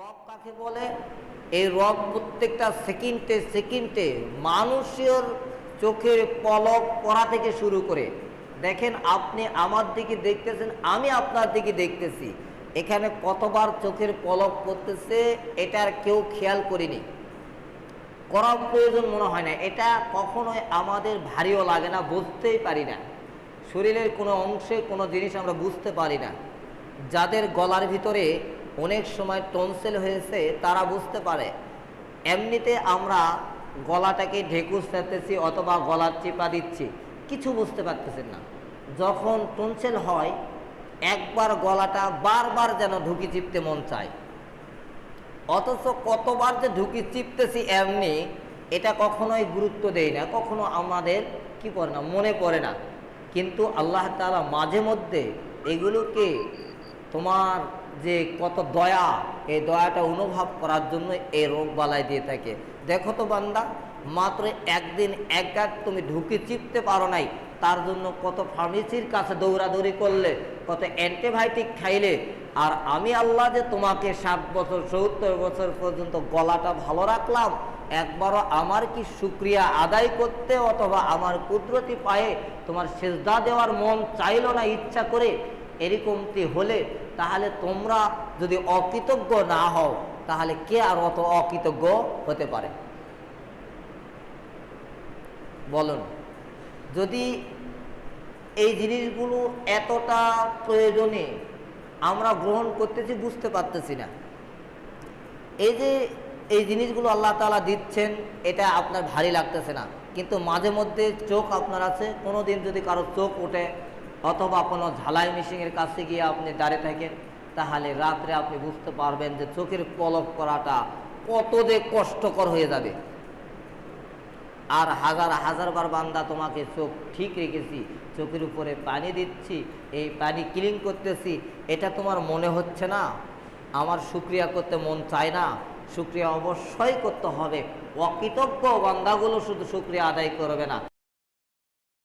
রব কাকে বলে? এই রব প্রত্যেকটা সেকেন্ডে সেকেন্ডে মানুষের চোখের পলক পড়া থেকে শুরু করে, দেখেন আপনি আমার দিকে দেখতেছেন, আমি আপনার দিকে দেখতেছি, এখানে কতবার চোখের পলক পড়তেছে এটা আর কেউ খেয়াল করিনি, করা প্রয়োজন মনে হয় না। এটা কখনোই আমাদের ভারীও লাগে না, বুঝতেই পারি না, শরীরের কোনো অংশে কোনো জিনিস আমরা বুঝতে পারি না। যাদের গলার ভিতরে অনেক সময় টনসিল হয়েছে তারা বুঝতে পারে। এমনিতে আমরা গলাটাকে ঢেকুস ফেলতেছি অথবা গলার চিপা দিচ্ছি, কিছু বুঝতে পারতেছেন না। যখন টনসিল হয় একবার গলাটা বারবার যেন ঢুকি চিপতে মন চায়, অথচ কতবার যে ঢুকি চিপতেছি এমনি এটা কখনোই গুরুত্ব দেই না, কখনো আমাদের কি করে না, মনে পড়ে না। কিন্তু আল্লাহ তাআলা মাঝে মধ্যে এগুলোকে তোমার যে কত দয়া, এই দয়াটা অনুভব করার জন্য এই রোগ বালাই দিয়ে থাকে। দেখো তো বান্দা, মাত্র একদিন এক গাঁট তুমি ঢুকি চিপতে পারো নাই, তার জন্য কত ফার্মেসির কাছে দৌড়াদৌড়ি করলে, কত অ্যান্টিবায়োটিক খাইলে। আর আমি আল্লাহ যে তোমাকে 60 বছর 70 বছর পর্যন্ত গলাটা ভালো রাখলাম, একবারও আমার কি শুকরিয়া আদায় করতে অথবা আমার কুদরতি পায়ে তোমার সেজদা দেওয়ার মন চাইলো না ইচ্ছা করে? এরকমটি হলে তাহলে তোমরা যদি অকৃতজ্ঞ না হও, তাহলে কে আর অত অকৃতজ্ঞ হতে পারে বলুন? যদি এই জিনিসগুলো এতটা প্রয়োজনে আমরা গ্রহণ করতেছি, বুঝতে পারতেছি না। এই যে এই জিনিসগুলো আল্লাহ তাআলা দিচ্ছেন, এটা আপনার ভারী লাগতেছে না, কিন্তু মাঝে মধ্যে চোখ আপনার আছে, কোনো দিন যদি কারো চোখ ওঠে অথবা কোনো ঝালাই মেশিনের কাছে গিয়ে আপনি দাঁড়িয়ে থাকেন, তাহলে রাত্রে আপনি বুঝতে পারবেন যে চোখের পলক করাটা কত যে কষ্টকর হয়ে যাবে। আর হাজার হাজার বার বান্দা তোমাকে চোখ ঠিক রেখেছি, চোখের উপরে পানি দিচ্ছি, এই পানি ক্লিন করতেছি, এটা তোমার মনে হচ্ছে না? আমার শুকরিয়া করতে মন চায় না? শুকরিয়া অবশ্যই করতে হবে। অকৃতজ্ঞ বান্দাগুলো শুধু শুকরিয়া আদায় করবে না,